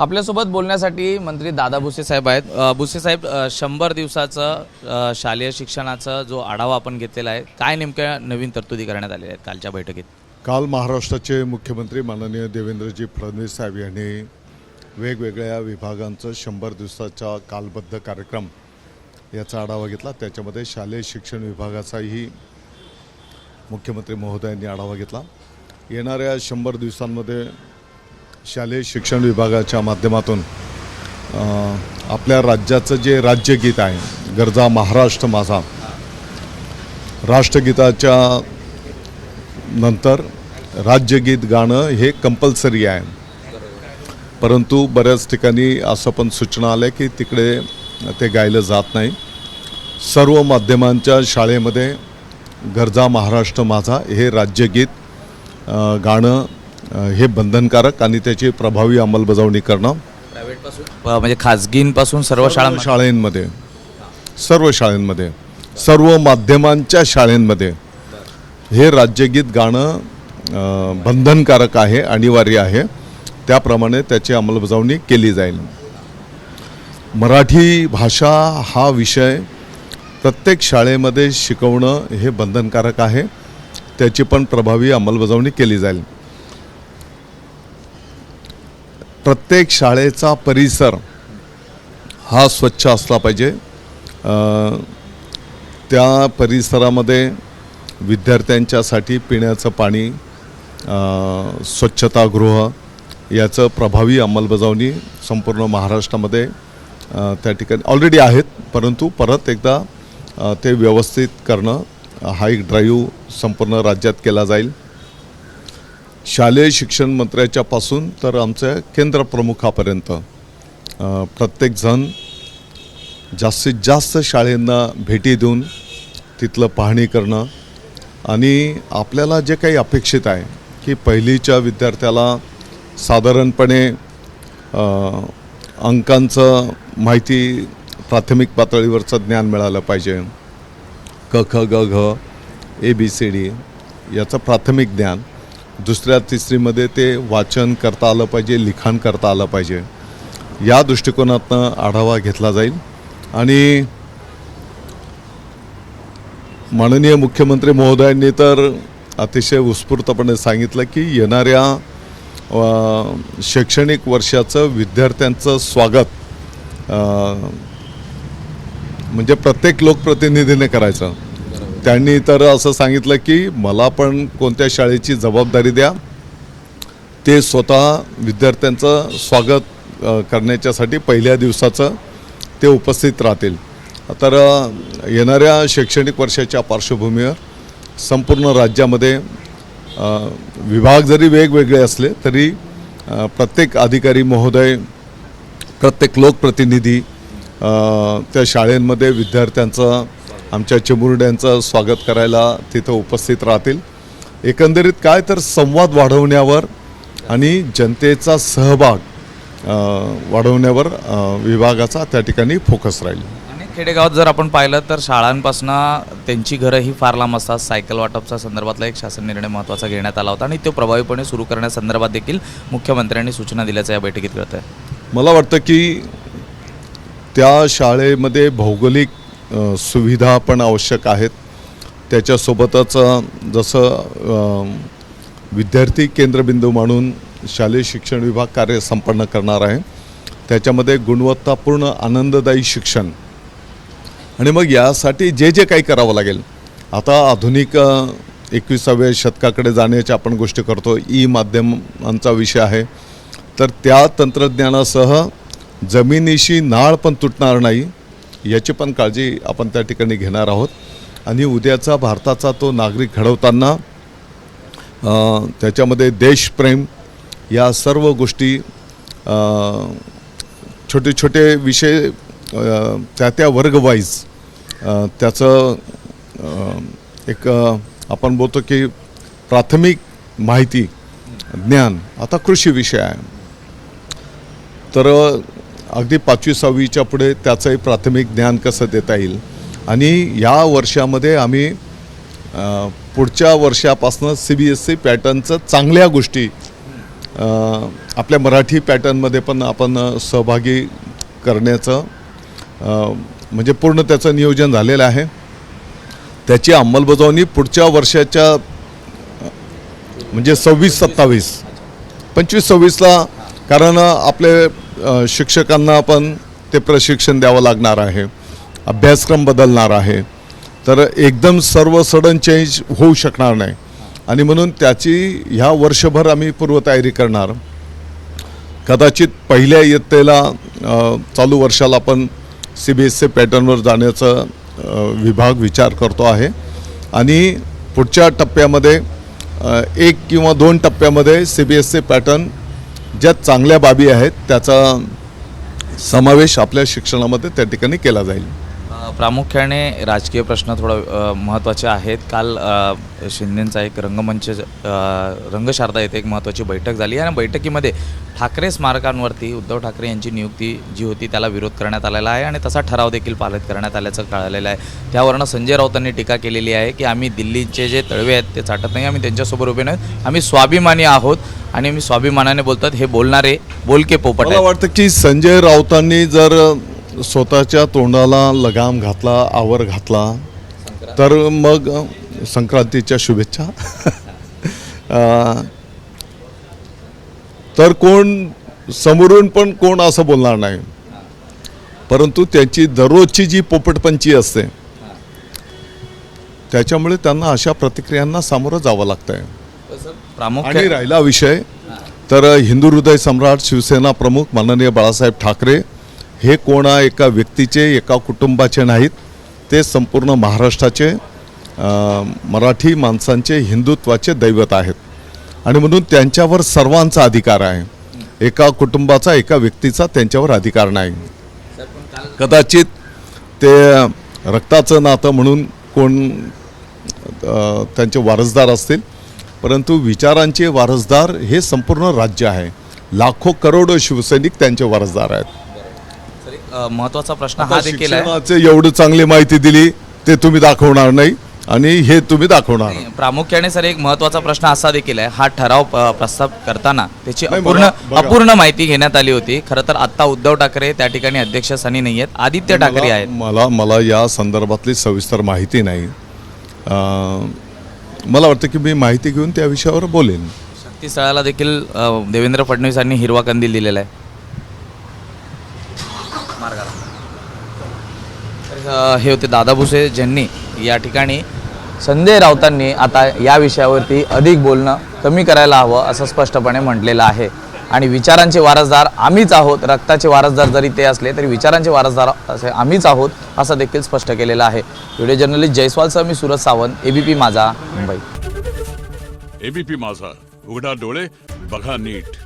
आपल्यासोबत बोलण्यासाठी मंत्री दादा भुसे साहेब आहेत। भुसे साहेब, 100 दिवसाचं शालेय शिक्षणाचा जो आढावा आपण घेतलेला आहे, काय नेमक्या नवीन तरतुदी करण्यात आलेल्या आहेत कालच्या बैठकीत? काल महाराष्ट्राचे मुख्यमंत्री माननीय देवेंद्रजी फडणवीस साहेब यांनी वेगवेगळ्या विभागांचं 100 दिवसाचा कालबद्ध कार्यक्रम याचा आढावा घेतला। त्याच्यामध्ये शालेय शिक्षण विभागाचाही मुख्यमंत्री महोदयांनी आढावा घेतला। येणाऱ्या 100 दिवसांमध्ये शालेय शिक्षण विभागाच्या माध्यमातून आपल्या राज्याचं जे राज्यगीत आहे, गरजा महाराष्ट्र माझा, राष्ट्रगीताच्या नंतर राज्यगीत गाणं हे कंपल्सरी आहे। परंतु बऱ्याच ठिकाणी असं पण सूचना आल्या की तिकडे ते गायलं जात नाही। सर्व माध्यमांच्या शाळेमध्ये गरजा महाराष्ट्र माझा हे राज्यगीत गाणं हे बंधनकारक आणि त्याची प्रभावी अंमलबजावणी करणं प्रायव्हेटपासून म्हणजे खाजगींपासून सर्व शाळांमध्ये सर्व माध्यमांच्या शाळांमध्ये हे राज्यगीत गाणं बंधनकारक आहे, अनिवार्य आहे। त्याप्रमाणे त्याची अंमलबजावणी केली जाईल। मराठी भाषा हा विषय प्रत्येक शाळेमध्ये शिकवणं हे बंधनकारक आहे, त्याची पण प्रभावी अंमलबजावणी केली जाईल। प्रत्येक शाळेचा परिसर हा स्वच्छ असला पाहिजे। त्या परिसरामध्ये विद्यार्थ्यांच्यासाठी पिण्याचं पाणी, स्वच्छतागृह याचं प्रभावी अंमलबजावणी संपूर्ण महाराष्ट्रामध्ये त्या ठिकाणी ऑलरेडी आहेत, परंतु परत एकदा ते व्यवस्थित करणं हा एक ड्राईव्ह संपूर्ण राज्यात केला जाईल। शालेय शिक्षण मंत्र्याच्यापासून तर आमच्या केंद्र प्रमुखापर्यंत प्रत्येकजण जास्तीत जास्त शाळेंना भेटी देऊन तिथलं पाहणी करणं आणि आपल्याला जे काही अपेक्षित आहे की पहिलीच्या विद्यार्थ्याला साधारणपणे अंकांचं माहिती प्राथमिक पातळीवरचं ज्ञान मिळालं पाहिजे। क ख ग घ ABCD याचं प्राथमिक ज्ञान, दुसऱ्या तिसरीमध्ये ते वाचन करता आलं पाहिजे, लिखाण करता आलं पाहिजे। या दृष्टिकोनातनं आढावा घेतला जाईल आणि माननीय मुख्यमंत्री महोदयांनी तर अतिशय उत्स्फूर्तपणे सांगितलं की येणाऱ्या शैक्षणिक वर्षाचं विद्यार्थ्यांचं स्वागत म्हणजे प्रत्येक लोकप्रतिनिधीने करायचं। त्यांनी तर असं सांगितलं की मला पण कोणत्या शाळेची जबाबदारी द्या, ते स्वतः विद्यार्थ्यांचं स्वागत करण्याच्यासाठी पहिल्या दिवसाचं ते उपस्थित राहतील। तर येणाऱ्या शैक्षणिक वर्षाच्या पार्श्वभूमीवर संपूर्ण राज्यामध्ये विभाग जरी वेगवेगळे असले तरी प्रत्येक अधिकारी महोदय, प्रत्येक लोकप्रतिनिधी त्या शाळेंमध्ये विद्यार्थ्यांचं, आमच्या चिमुरड्यांचं स्वागत करायला तिथं उपस्थित राहतील। एकंदरीत काय तर संवाद वाढवण्यावर आणि जनतेचा सहभाग वाढवण्यावर विभागाचा त्या ठिकाणी फोकस राहील। आणि खेडेगावात जर आपण पाहिलं तर शाळांपासून त्यांची घरं ही फार लांब असतात। सायकल वाटपचा संदर्भातला एक शासन निर्णय महत्त्वाचा घेण्यात आला होता आणि तो प्रभावीपणे सुरू करण्यासंदर्भात देखील मुख्यमंत्र्यांनी सूचना दिल्याचं या बैठकीत कळतं आहे। मला वाटतं की त्या शाळेमध्ये भौगोलिक सुविधा पण आवश्यक आहेत। त्याच्यासोबतच जसं विद्यार्थी केंद्रबिंदू म्हणून शालेय शिक्षण विभाग कार्य संपन्न करणार आहे, त्याच्यामध्ये गुणवत्तापूर्ण आनंददायी शिक्षण आणि मग यासाठी जे जे काही करावं लागेल, आता आधुनिक 21व्या शतकाकडे जाण्याच्या आपण गोष्टी करतो, माध्यमांचा विषय आहे, तर त्या तंत्रज्ञानासह जमिनीशी नाळ पण तुटणार नाही याची पण काळजी आपण त्या ठिकाणी घेणार आहोत। आणि उद्याचा भारताचा तो नागरिक घडवताना त्याच्यामध्ये देशप्रेम या सर्व गोष्टी, छोटे छोटे विषय त्या वर्गवाईज त्याचं एक आपण बोलतो की प्राथमिक माहिती ज्ञान, आता कृषी विषय आहे तर अगदी 5वी-6वीच्या पुढे त्याचंही प्राथमिक ज्ञान कसं देता येईल। आणि या वर्षामध्ये आम्ही पुढच्या वर्षापासून CBSE पॅटर्नचं चांगल्या गोष्टी आपल्या मराठी पॅटर्नमध्ये पण आपण सहभागी करण्याचं म्हणजे पूर्ण त्याचं नियोजन झालेलं आहे. त्याची अंमलबजावणी पुढच्या वर्षाच्या म्हणजे 26-27 25-26ला, कारण आपले शिक्षकांना पण ते प्रशिक्षण द्यावं लागणार आहे, अभ्यासक्रम बदलणार आहे, तर एकदम सर्व सडन चेंज होऊ शकणार नाही आणि म्हणून त्याची ह्या वर्षभर आम्ही पूर्वतयारी करणार. कदाचित पहिल्या इयत्तेला चालू वर्षाला आपण CBSE पॅटर्नवर जाण्याचा विभाग विचार करतो आहे आणि पुढच्या टप्प्यामध्ये 1 किंवा 2 टप्प्यामध्ये CBSE पॅटर्न ज्या चांगल्या बाबी आहेत त्याचा समावेश आपल्या शिक्षणामध्ये त्या ठिकाणी केला जाईल. प्रामुख्याने राजकीय प्रश्न थोडं महत्त्वाचे आहेत. काल शिंदेंचा एक रंगशारदा येथे एक महत्त्वाची बैठक झाली आणि बैठकीमध्ये ठाकरे स्मारकांवरती उद्धव ठाकरे यांची नियुक्ती जी होती त्याला विरोध करण्यात आलेला आहे आणि तसा ठराव देखील पारित करण्यात आल्याचं कळलेलं आहे. त्यावरनं संजय राऊतांनी टीका केलेली आहे की आम्ही दिल्लीचे जे तळवे आहेत ते चाटत नाही, आम्ही त्यांच्यासोबत उभे नाही, आम्ही स्वाभिमानी आहोत आणि आम्ही स्वाभिमानाने बोलतात. हे बोलणारे बोलके पोपट मला आहेत. वाटतं की संजय राऊतांनी जर स्वतःच्या तोंडाला लगाम घातला, आवर घातला, तर मग संक्रांतीच्या शुभेच्छा. तर कोण समोरून पण कोण असं बोलणार नाही, परंतु त्याची दररोजची जी पोपटपंची असते त्याच्यामुळे त्यांना अशा प्रतिक्रियांना सामोरं जावं लागतंय. आणि प्रामुख्याने राहिला विषय तर हिंदू हृदय सम्राट शिवसेना प्रमुख माननीय बाळासाहेब ठाकरे हे कोणा एका व्यक्तीचे, एका कुटुंबाचे नाहीत, ते संपूर्ण महाराष्ट्राचे मराठी माणसांचे हिंदुत्वाचे दैवत आहेत आणि म्हणून त्यांच्यावर सर्वांचा अधिकार आहे. एका कुटुंबाचा, एका व्यक्तीचा त्यांच्यावर अधिकार नाही. कदाचित ते रक्ताचं नातं म्हणून कोण त्यांचे वारसदार असतील, परंतु विचारांचे वारसदार हे संपूर्ण राज्य आहे. लाखो करोडो शिवसैनिक त्यांचे वारसदार आहेत. महत्त्वाचा प्रश्न हा देखील आहे. शिक्षणाचे एवढी चांगली माहिती दिली ते तुम्ही दाखवणार नाही आणि हे तुम्ही दाखवणार. प्रामुख्याने सर एक महत्त्वाचा प्रश्न असा देखील आहे, हा ठराव प्रस्ताव करताना त्याची नाही, बघा. अपूर्ण माहिती घेण्यात आली होती. खरं तर आत्ता उद्धव ठाकरे त्या ठिकाणी अध्यक्षस्थानी नाही आहेत, आदित्य ठाकरे आहेत. मला या संदर्भातली सविस्तर माहिती नाही. मला वाटतं की मी माहिती घेऊन त्या विषयावर बोलेन. शक्तीस्थळाला देखील देवेंद्र फडणवीसांनी हिरवा कंदील दिलेला आहे मार्गाला. तर हे होते दादा भुसे ज्यांनी या ठिकाणी संजय राऊतांनी आता या विषयावरती अधिक बोलणं कमी करायला हवं असं स्पष्टपणे म्हटलेलं आहे. आणि विचारांचे वारसदार आम्हीच आहोत, रक्ताचे वारसदार जरी ते असले तरी विचारांचे वारसदार असे आम्हीच आहोत असं देखील स्पष्ट केलेलं आहे. व्हिडिओ जर्नलिस्ट जयस्वालसह मी सूरज सावंत, ABP माझा, मुंबई. ABP माझा, उघडा डोळे बघा नीट.